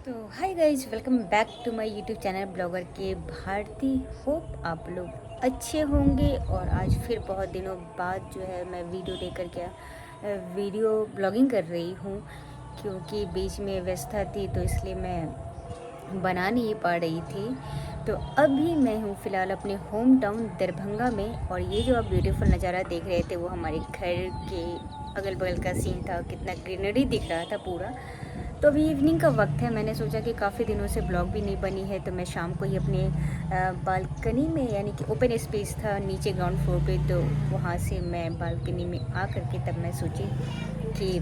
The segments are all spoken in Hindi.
तो hi guys, welcome back to my YouTube channel blogger K Bharti. Hope आप लोग अच्छे होंगे। और आज फिर बहुत दिनों बाद जो है मैं वीडियो लेकर के वीडियो ब्लॉगिंग कर रही हूँ, क्योंकि बीच में व्यस्तता थी तो इसलिए मैं बना नहीं पा रही थी। तो अभी मैं हूँ फ़िलहाल अपने होम टाउन दरभंगा में, और ये जो आप ब्यूटीफुल नज़ारा देख रहे थे वो हमारे घर के अगल बगल का सीन था। कितना ग्रीनरी दिख रहा था पूरा। तो अभी इवनिंग का वक्त है, मैंने सोचा कि काफ़ी दिनों से ब्लॉग भी नहीं बनी है, तो मैं शाम को ही अपने बालकनी में, यानी कि ओपन स्पेस था नीचे ग्राउंड फ्लोर पे, तो वहाँ से मैं बालकनी में आ करके तब मैं सोची कि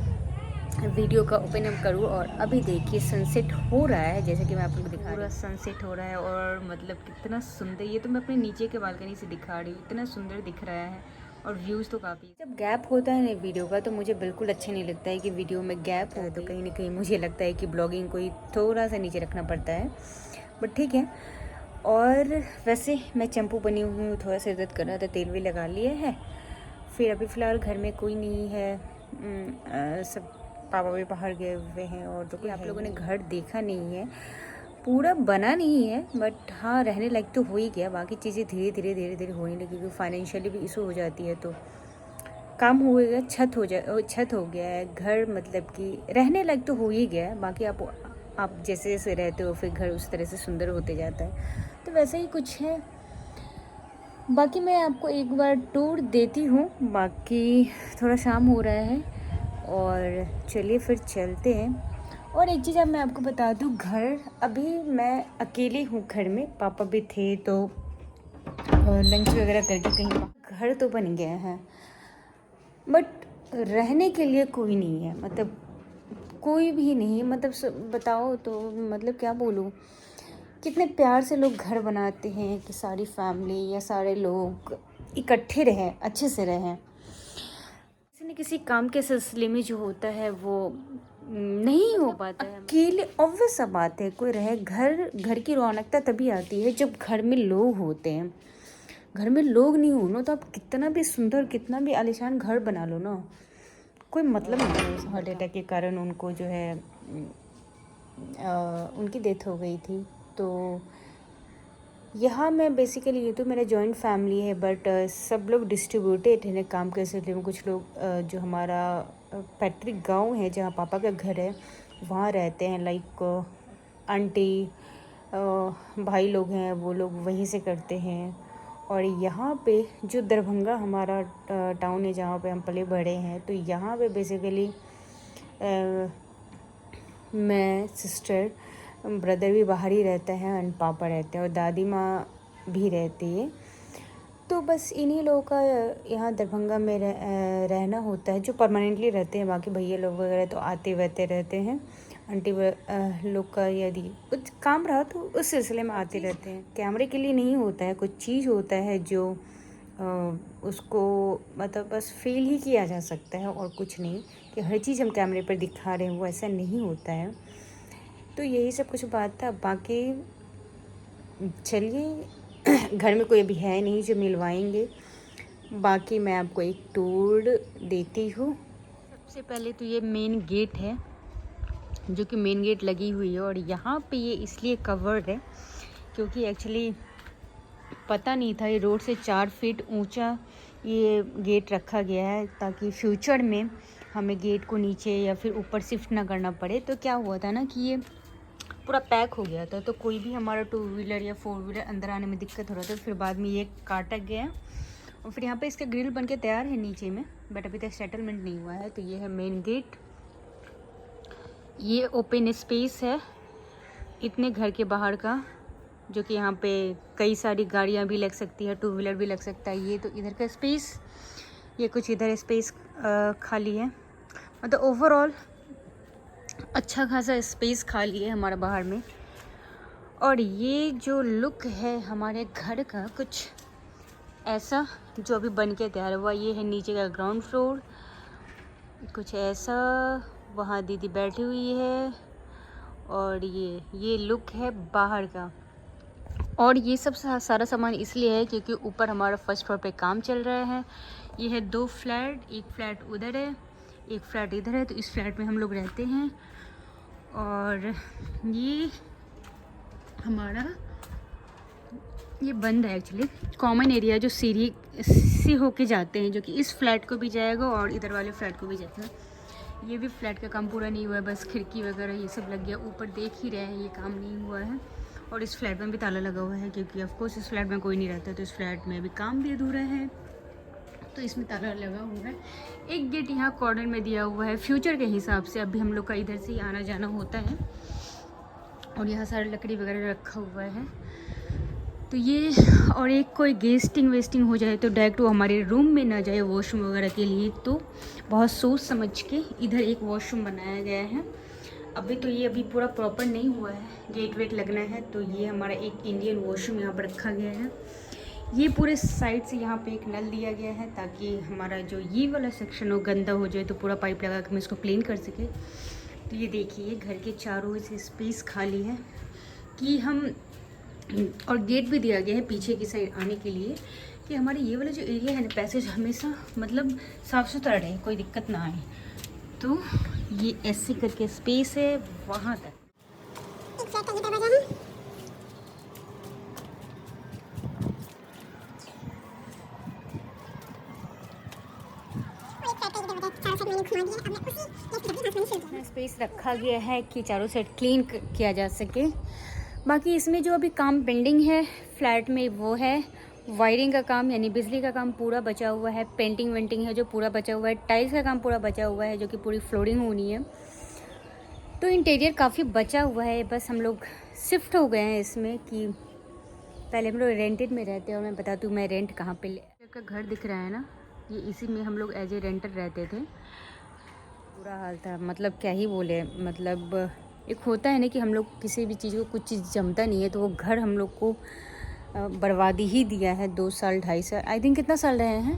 वीडियो का ओपन अप करूँ। और अभी देखिए सनसेट हो रहा है, जैसे कि मैं आप लोग को दिखा रही हूँ। पूरा सनसेट हो रहा है और मतलब कितना सुंदर, ये तो मैं अपने नीचे के बालकनी से दिखा रही हूँ, इतना सुंदर दिख रहा है। और व्यूज़ तो काफ़ी, जब गैप होता है ना वीडियो का तो मुझे बिल्कुल अच्छा नहीं लगता है कि वीडियो में गैप हो, तो कहीं ना कहीं मुझे लगता है कि ब्लॉगिंग को ही थोड़ा सा नीचे रखना पड़ता है, बट ठीक है। और वैसे मैं चंपू बनी हुई हूँ, थोड़ा सा दर्द कर रहा था, तेल भी लगा लिया है। फिर अभी फ़िलहाल घर में कोई नहीं है, सब पापा भी बाहर गए हुए हैं, और तो आप लोगों ने घर देखा नहीं है, पूरा बना नहीं है, बट हाँ रहने लायक तो हो ही गया। बाकी चीज़ें धीरे धीरे होने लगी, क्योंकि फाइनेंशियली भी इशू हो जाती है, तो काम हो गया, छत हो गया है, घर मतलब कि रहने लायक तो हो ही गया है। बाकी आप जैसे जैसे रहते हो फिर घर उस तरह से सुंदर होते जाता है, तो वैसे ही कुछ है। बाकी मैं आपको एक बार टूर देती हूँ। बाकी थोड़ा शाम हो रहा है और चलिए फिर चलते हैं। और एक चीज़ अब मैं आपको बता दूँ, घर अभी मैं अकेली हूँ घर में, पापा भी थे तो लंच वगैरह करके कहीं घर तो बन गया है, बट रहने के लिए कोई नहीं है, मतलब कोई भी नहीं, मतलब बताओ तो मतलब क्या बोलूँ, कितने प्यार से लोग घर बनाते हैं कि सारी फैमिली या सारे लोग इकट्ठे रहें, अच्छे से रहें। किसी न किसी काम के सिलसिले में जो होता है वो नहीं हो पाता है अकेले। ऑब्वियस सा बात है, कोई रहे, घर की रौनकता तभी आती है जब घर में लोग होते हैं। घर में लोग नहीं हो ना, तो आप कितना भी सुंदर, कितना भी आलीशान घर बना लो ना, कोई मतलब नहीं है। उस हार्ट अटैक के कारण उनको जो है उनकी डेथ हो गई थी। तो यहाँ मैं बेसिकली, ये तो मेरा जॉइंट फैमिली है, बट सब लोग डिस्ट्रीब्यूटेड हैं काम के सिलसिले में। कुछ लोग जो हमारा पैतृक गांव है जहाँ पापा का घर है वहाँ रहते हैं, लाइक आंटी, भाई लोग हैं, वो लोग वहीं से करते हैं। और यहाँ पे जो दरभंगा हमारा टाउन है जहाँ पे हम पले बड़े हैं, तो यहाँ पे बेसिकली मैं, सिस्टर, ब्रदर भी बाहर ही रहता है, एंड पापा रहते हैं, और दादी माँ भी रहती है। तो बस इन्हीं लोगों का यहाँ दरभंगा में रहना होता है, जो परमानेंटली रहते हैं। बाकी भैया लोग वगैरह तो आते वहते रहते हैं। आंटी लोग का यदि कुछ काम रहा तो उस सिलसिले में आते रहते हैं। कैमरे के लिए नहीं होता है, कुछ चीज़ होता है जो उसको मतलब बस फील ही किया जा सकता है, और कुछ नहीं कि हर चीज़ हम कैमरे पर दिखा रहे हैं, वो ऐसा नहीं होता है। तो यही सब कुछ बात था। बाकी चलिए घर में कोई अभी है नहीं जो मिलवाएंगे। बाकी मैं आपको एक टूर देती हूँ। सबसे पहले तो ये मेन गेट है, जो कि मेन गेट लगी हुई है, और यहाँ पे ये इसलिए कवर्ड है क्योंकि एक्चुअली पता नहीं था, ये रोड से 4 फीट ऊंचा ये गेट रखा गया है, ताकि फ्यूचर में हमें गेट को नीचे या फिर ऊपर शिफ्ट ना करना पड़े। तो क्या हुआ था ना कि ये पूरा पैक हो गया था, तो कोई भी हमारा 2 व्हीलर या 4 व्हीलर अंदर आने में दिक्कत हो रहा था। फिर बाद में ये काटा गया, और फिर यहाँ पे इसका ग्रिल बन के तैयार है नीचे में, बट अभी तक सेटलमेंट नहीं हुआ है। तो ये है मेन गेट, ये ओपन स्पेस है इतने घर के बाहर का, जो कि यहाँ पे कई सारी गाड़ियाँ भी लग सकती है, 2 व्हीलर भी लग सकता है। ये तो इधर का स्पेस, ये कुछ इधर स्पेस खाली है, मतलब ओवरऑल अच्छा खासा स्पेस खाली है हमारा बाहर में। और ये जो लुक है हमारे घर का कुछ ऐसा, जो अभी बन के तैयार हुआ। ये है नीचे का ग्राउंड फ्लोर, कुछ ऐसा, वहाँ दीदी बैठी हुई है, और ये लुक है बाहर का। और ये सब सारा सामान इसलिए है क्योंकि ऊपर हमारा फर्स्ट फ्लोर पे काम चल रहा है। ये है 2 फ्लैट, एक फ्लैट उधर है, एक फ्लैट इधर है, तो इस फ्लैट में हम लोग रहते हैं। और ये हमारा ये बंद है एक्चुअली, कॉमन एरिया जो सीढ़ी से होके जाते हैं, जो कि इस फ्लैट को भी जाएगा और इधर वाले फ्लैट को भी जाता है। ये भी फ्लैट का काम पूरा नहीं हुआ है, बस खिड़की वगैरह ये सब लग गया। ऊपर देख ही रहे हैं ये काम नहीं हुआ है। और इस फ्लैट में भी ताला लगा हुआ है, क्योंकि ऑफ कोर्स इस फ्लैट में कोई नहीं रहता, तो इस फ्लैट में भी काम भी अधूरा है, तो इसमें ताला लगा हुआ है। एक गेट यहाँ कॉर्नर में दिया हुआ है फ्यूचर के हिसाब से, अभी हम लोग का इधर से ही आना जाना होता है। और यहाँ सारा लकड़ी वगैरह रखा हुआ है, तो ये। और एक कोई गेस्टिंग वेस्टिंग हो जाए तो डायरेक्ट वो हमारे रूम में ना जाए वॉशरूम वगैरह के लिए, तो बहुत सोच समझ के इधर एक वॉशरूम बनाया गया है। अभी तो ये अभी पूरा प्रॉपर नहीं हुआ है, गेट वेट लगना है, तो ये हमारा एक इंडियन वॉशरूम यहाँ पर रखा गया है। ये पूरे साइड से यहाँ पे एक नल दिया गया है, ताकि हमारा जो ये वाला सेक्शन हो गंदा हो जाए तो पूरा पाइप लगा के हम इसको क्लीन कर सके। तो ये देखिए घर के चारों से स्पेस खाली है कि हम, और गेट भी दिया गया है पीछे की साइड आने के लिए, कि हमारे ये वाला जो एरिया है ना पैसेज हमेशा मतलब साफ़ सुथरा रहे, कोई दिक्कत ना आए। तो ये ऐसे करके स्पेस है वहाँ तक। स्पेस रखा गया है कि चारों साइड क्लीन किया जा सके। बाकी इसमें जो अभी काम पेंडिंग है फ्लैट में वो है वायरिंग का काम, यानी बिजली का काम पूरा बचा हुआ है। पेंटिंग वेंटिंग है जो पूरा बचा हुआ है। टाइल्स का काम पूरा बचा हुआ है, जो कि पूरी फ्लोरिंग होनी है। तो इंटीरियर काफ़ी बचा हुआ है, बस हम लोग शिफ्ट हो गए हैं इसमें। कि पहले हम लोग रेंटेड में रहते हैं, और मैं बताती हूँ मैं रेंट कहाँ पे का घर दिख रहा है ना, ये इसी में हम लोग एज ए रेंटर रहते थे। बुरा हाल था, मतलब क्या ही बोले, मतलब एक होता है ना कि हम लोग किसी भी चीज़ को कुछ चीज़ जमता नहीं है, तो वो घर हम लोग को बर्बादी ही दिया है। 2 साल 2.5 साल आई थिंक कितना साल रहे हैं,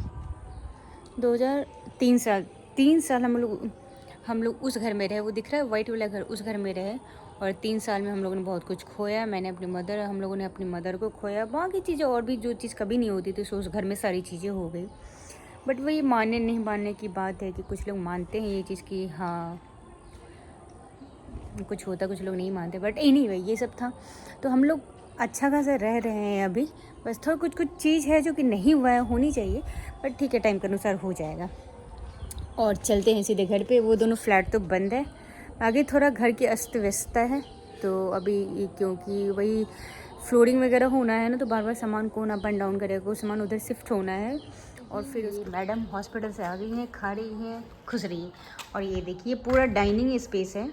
3 साल हम लोग उस घर में रहे। वो दिख रहा है वाइट वाला घर, उस घर में रहे। और 3 साल में हम लोगों ने बहुत कुछ खोया। हम लोगों ने अपनी मदर को खोया, बाकी चीज़ें और भी जो चीज़ कभी नहीं होती थी, सो उस घर में सारी चीज़ें हो गई। बट वही मानने नहीं मानने की बात है कि कुछ लोग मानते हैं ये चीज़ की हाँ कुछ होता, कुछ लोग नहीं मानते। बट एनीवे ये सब था, तो हम लोग अच्छा खासा रह रहे हैं अभी। बस थोड़ा कुछ चीज़ है जो कि नहीं हुआ है, होनी चाहिए, बट ठीक है टाइम के अनुसार हो जाएगा। और चलते हैं सीधे घर पे। वो दोनों फ्लैट तो बंद है, आगे थोड़ा घर की अस्त व्यस्तता है। तो अभी क्योंकि वही फ्लोरिंग वगैरह होना है ना, तो बार बार सामान कौन अप एंड डाउन करेगा, वो सामान उधर शिफ्ट होना है। और फिर मैडम हॉस्पिटल से आ गई हैं, खा रही हैं, खुश रही है। और ये देखिए पूरा डाइनिंग स्पेस है,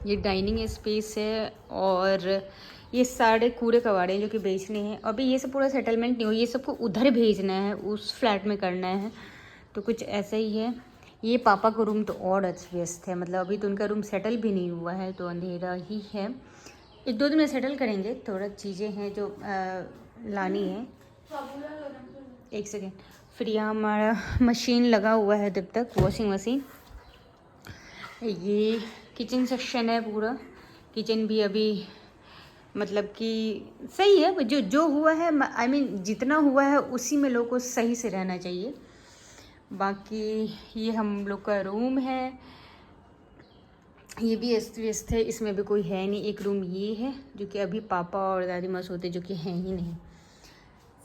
ये डाइनिंग स्पेस है। और ये सारे कूड़े कबाड़े जो कि बेचने हैं। अभी ये सब पूरा सेटलमेंट नहीं हुआ, ये सबको उधर भेजना है, उस फ्लैट में करना है, तो कुछ ऐसा ही है। ये पापा का रूम तो और व्यस्त है, मतलब अभी तो उनका रूम सेटल भी नहीं हुआ है, तो अंधेरा ही है। 1-2 दिन में सेटल करेंगे, थोड़ा चीज़ें हैं जो लानी है। एक सेकेंड। फिर यहाँ हमारा मशीन लगा हुआ है तब तक, वॉशिंग मशीन। ये किचन सेक्शन है पूरा। किचन भी अभी मतलब कि सही है, जो हुआ है आई मीन जितना हुआ है उसी में लोगों को सही से रहना चाहिए। बाकी ये हम लोग का रूम है, ये भी अस्त व्यस्त है, इसमें भी कोई है नहीं। एक रूम ये है जो कि अभी पापा और दादी माँ सोते, जो कि हैं ही नहीं।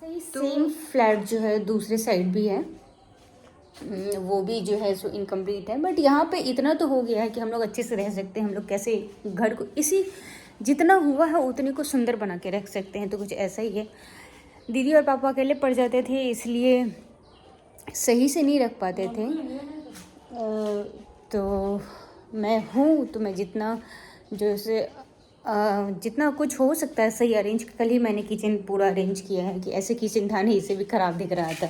सही तो सेम फ्लैट जो है दूसरे साइड भी है, वो भी जो है सो इनकम्प्लीट है। बट यहाँ पे इतना तो हो गया है कि हम लोग अच्छे से रह सकते हैं। हम लोग कैसे घर को इसी जितना हुआ है उतने को सुंदर बना के रख सकते हैं, तो कुछ ऐसा ही है। दीदी और पापा अकेले पड़ जाते थे, इसलिए सही से नहीं रख पाते थे। तो मैं हूँ, तो मैं जितना जैसे जितना कुछ हो सकता है सही अरेंज। कल ही मैंने किचन पूरा अरेंज किया है कि ऐसे किचन था नहीं, इसे भी ख़राब दिख रहा था,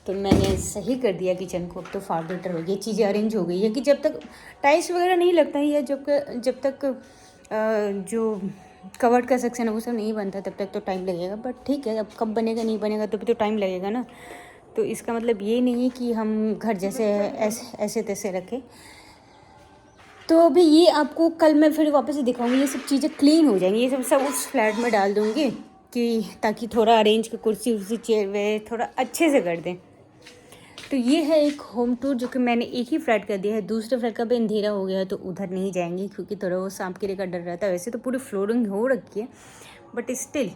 तो मैंने सही कर दिया किचन को। अब तो फार बेटर हो गई, चीज़ें अरेंज हो गई है कि जब तक टाइल्स वगैरह नहीं लगता ही है, जब तक जो कवर्ड का सेक्शन है वो सब नहीं बनता, तब तक तो टाइम लगेगा। बट ठीक है, अब कब बनेगा नहीं बनेगा तो भी तो टाइम लगेगा ना। तो इसका मतलब ये नहीं कि हम घर जैसे ऐसे तैसे रखें। तो अभी ये आपको कल मैं फिर वापस से दिखाऊंगी, ये सब चीज़ें क्लीन हो जाएंगी, ये सब उस फ्लैट में डाल दूँगी कि ताकि थोड़ा अरेंज के कुर्सी उर्सी चेयर वे थोड़ा अच्छे से कर दें। तो ये है एक होम टूर जो कि मैंने एक ही फ्लैट का दिया है। दूसरे फ्लैट का भी अंधेरा हो गया है तो उधर नहीं जाएंगे क्योंकि थोड़ा वो सांप कीड़े का डर रहता है। वैसे तो पूरी फ्लोरिंग हो रखी है बट स्टिल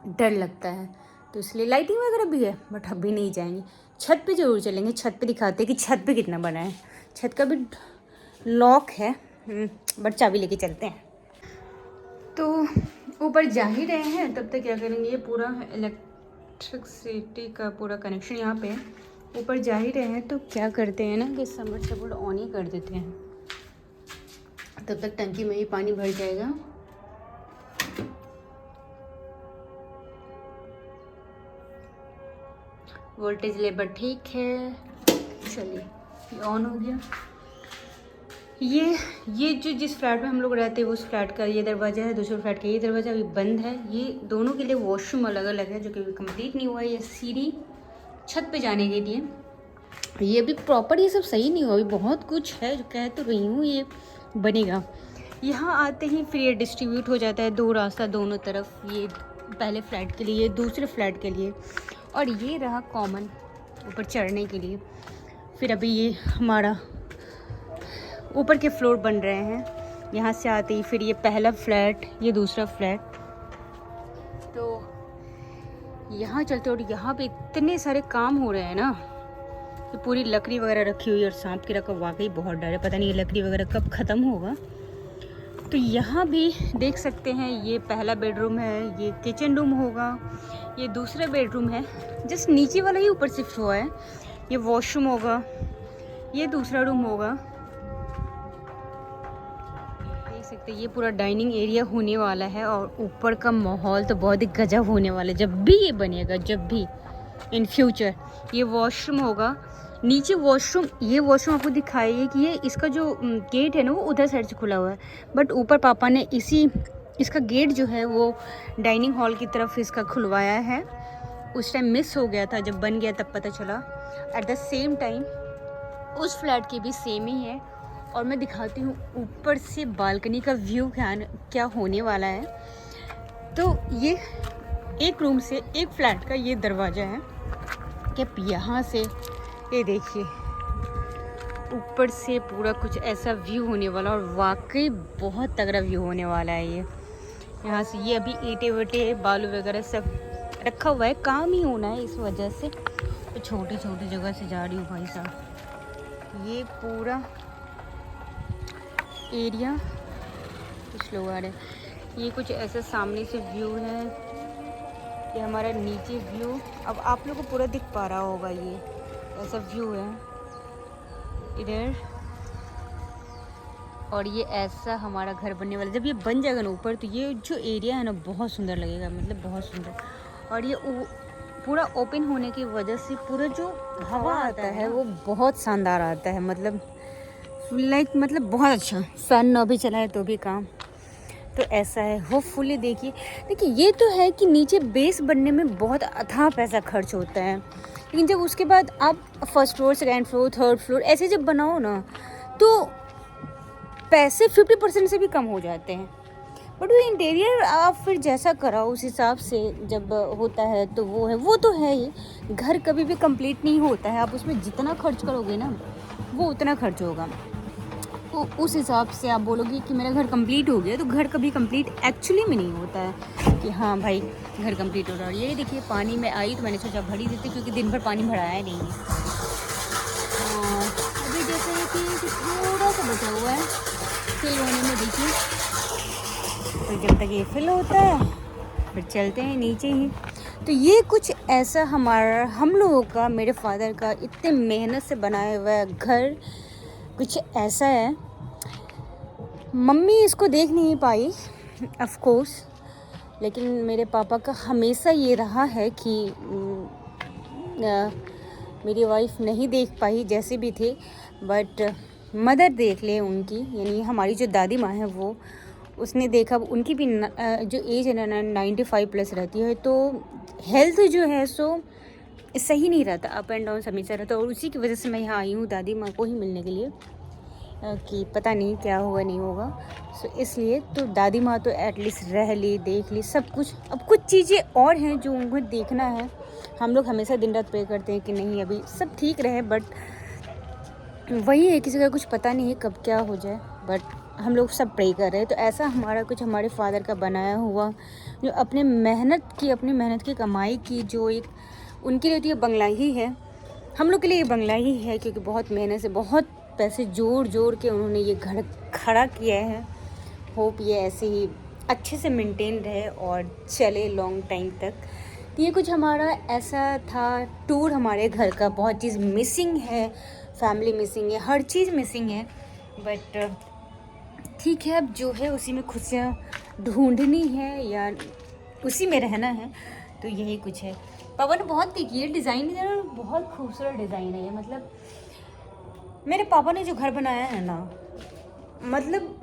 डर लगता है, तो इसलिए लाइटिंग वगैरह भी है बट अभी नहीं जाएंगे। छत पे ज़रूर चलेंगे, छत पे दिखाते हैं कि छत पे कितना बना है। छत का भी लॉक है बट चाबी लेके चलते हैं। तो ऊपर जा ही रहे हैं, तब तक क्या करेंगे, ये पूरा इलेक्ट्रिसिटी का पूरा कनेक्शन यहाँ पे है। ऊपर जा ही रहे हैं तो क्या करते हैं ना कि सबमर्सिबल ऑन ही कर देते हैं, तब तक टंकी में ही पानी भर जाएगा। वोल्टेज लेवल ठीक है, चलिए ये ऑन हो गया। ये जो जिस फ्लैट में हम लोग रहते हैं उस फ्लैट का ये दरवाज़ा है, दूसरे फ्लैट का ये दरवाज़ा अभी बंद है। ये दोनों के लिए वॉशरूम अलग अलग है जो कि कंप्लीट नहीं हुआ है। ये सीढ़ी छत पे जाने के लिए, ये भी प्रॉपर ये सब सही नहीं हुआ, अभी बहुत कुछ है जो कह तो रही हूँ ये बनेगा। यहाँ आते ही फिर ये डिस्ट्रीब्यूट हो जाता है, दो रास्ता दोनों तरफ, ये पहले फ्लैट के लिए दूसरे फ्लैट के लिए, और ये रहा कॉमन ऊपर चढ़ने के लिए। फिर अभी ये हमारा ऊपर के फ्लोर बन रहे हैं। यहाँ से आते ही फिर ये पहला फ्लैट, ये दूसरा फ्लैट, तो यहाँ चलते। और यहाँ पे इतने सारे काम हो रहे हैं ना, तो पूरी लकड़ी वगैरह रखी हुई है और सांप कीड़ा का वाकई बहुत डर है, पता नहीं ये लकड़ी वगैरह कब ख़त्म होगा। तो यहाँ भी देख सकते हैं, ये पहला बेडरूम है, ये किचन रूम होगा, ये दूसरा बेडरूम है, जस्ट नीचे वाला ही ऊपर शिफ्ट हुआ है। ये वॉशरूम होगा, ये दूसरा रूम होगा, देख सकते हैं। ये पूरा डाइनिंग एरिया होने वाला है और ऊपर का माहौल तो बहुत ही गजब होने वाला है जब भी ये बनेगा, जब भी इन फ्यूचर। ये वॉशरूम होगा, नीचे वॉशरूम, ये वॉशरूम आपको दिखाइए कि ये इसका जो गेट है ना वो उधर साइड से खुला हुआ है, बट ऊपर पापा ने इसका गेट जो है वो डाइनिंग हॉल की तरफ इसका खुलवाया है। उस टाइम मिस हो गया था, जब बन गया तब पता चला। एट द सेम टाइम उस फ्लैट की भी सेम ही है। और मैं दिखाती हूँ ऊपर से बालकनी का व्यू क्या होने वाला है। तो ये एक रूम से एक फ्लैट का ये दरवाज़ा है कि यहाँ से ये देखिए ऊपर से पूरा कुछ ऐसा व्यू होने वाला, और वाकई बहुत तगड़ा व्यू होने वाला है ये। यहाँ से ये अभी ईंटें वेटे बालू वगैरह सब रखा हुआ है, काम ही होना है, इस वजह से तो छोटी छोटी जगह से जा रही हूँ भाई साहब। ये पूरा एरिया कुछ लोग आ रहे हैं। ये कुछ ऐसा सामने से व्यू है, ये हमारा नीचे व्यू, अब आप लोगों को पूरा दिख पा रहा होगा, ये ऐसा व्यू है इधर। और ये ऐसा हमारा घर बनने वाला, जब ये बन जाएगा ना ऊपर, तो ये जो एरिया है ना बहुत सुंदर लगेगा, मतलब बहुत सुंदर। और ये पूरा ओपन होने की वजह से पूरा जो हवा आता है वो बहुत शानदार आता है, मतलब मतलब बहुत अच्छा। फैन ना भी चलाए तो भी काम, तो ऐसा है। होपफुली देखिए ये तो है कि नीचे बेस बनने में बहुत अथाह पैसा खर्च होता है, लेकिन जब उसके बाद आप first floor, second floor, third floor ऐसे जब बनाओ ना, तो पैसे 50% से भी कम हो जाते हैं। बट वो इंटीरियर आप फिर जैसा कराओ उस हिसाब से जब होता है तो वो तो है ही। घर कभी भी कंप्लीट नहीं होता है, आप उसमें जितना खर्च करोगे ना वो उतना खर्च होगा। तो उस हिसाब से आप बोलोगे कि मेरा घर कंप्लीट हो गया, तो घर कभी कंप्लीट एक्चुअली में नहीं होता है कि हाँ भाई घर कंप्लीट हो रहा है। ये देखिए पानी में आई तो मैंने सोचा भर ही देते, क्योंकि दिन भर पानी भराया नहीं है। अभी जैसे कि थोड़ा सा बचा हुआ है फिल होने में, देखिए। तो जब तक ये फिल होता है फिर चलते हैं नीचे ही। तो ये कुछ ऐसा हम लोगों का, मेरे फादर का इतने मेहनत से बनाया हुआ घर कुछ ऐसा है। मम्मी इसको देख नहीं पाई ऑफ कोर्स, लेकिन मेरे पापा का हमेशा ये रहा है कि मेरी वाइफ नहीं देख पाई जैसे भी थे, बट मदर देख ले उनकी, यानी हमारी जो दादी माँ है वो, उसने देखा। उनकी भी जो एज है ना 95+ रहती है, तो हेल्थ जो है सो सही नहीं रहता, अप एंड डाउन हमेशा रहता। और उसी की वजह से मैं यहाँ आई हूँ दादी माँ को ही मिलने के लिए, कि पता नहीं क्या होगा नहीं होगा। सो इसलिए तो दादी माँ तो एटलीस्ट रह ली, देख ली सब कुछ। अब कुछ चीज़ें और हैं जो उन्हें देखना है, हम लोग हमेशा दिन रात प्रे करते हैं कि नहीं अभी सब ठीक रहे, बट वही है किसी का कुछ पता नहीं है कब क्या हो जाए, बट हम लोग सब प्रे कर रहे हैं। तो ऐसा हमारा कुछ हमारे फादर का बनाया हुआ जो अपनी मेहनत की कमाई की जो एक उनके लिए तो ये बंगला ही है, हम लोग के लिए ये बंगला ही है, क्योंकि बहुत मेहनत से बहुत पैसे जोड़ के उन्होंने ये घर खड़ा किया है। होप ये ऐसे ही अच्छे से मेंटेन रहे और चले लॉन्ग टाइम तक। तो ये कुछ हमारा ऐसा था टूर हमारे घर का। बहुत चीज़ मिसिंग है, फैमिली मिसिंग है, हर चीज़ मिसिंग है, बट ठीक है अब जो है उसी में खुशियाँ ढूंढनी है या उसी में रहना है। तो यही कुछ है। पापा ने बहुत देखी है डिज़ाइन, बहुत खूबसूरत डिज़ाइन है ये। मतलब मेरे पापा ने जो घर बनाया है ना, मतलब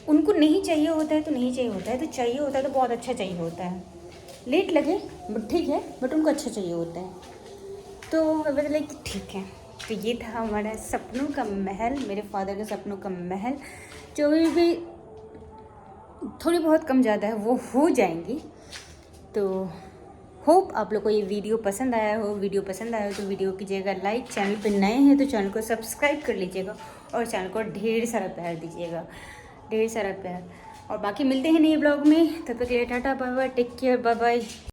उनको नहीं चाहिए होता है तो नहीं चाहिए होता है, तो चाहिए होता है तो बहुत अच्छा चाहिए होता है। लेट लगे बट ठीक है, बट उनको अच्छा चाहिए होता है। तो मैं लाइक ठीक है। तो ये था हमारा सपनों का महल, मेरे फादर के सपनों का महल। जो भी थोड़ी बहुत कम ज़्यादा है वो हो जाएंगी। तो होप आप लोग को ये वीडियो पसंद आया हो। वीडियो पसंद आया हो तो वीडियो कीजिएगा लाइक, चैनल पे नए हैं तो चैनल को सब्सक्राइब कर लीजिएगा और चैनल को ढेर सारा प्यार दीजिएगा, ढेर सारा प्यार। और बाकी मिलते हैं नए ब्लॉग में, तब तक के लिए tata bye bye, take care, bye bye.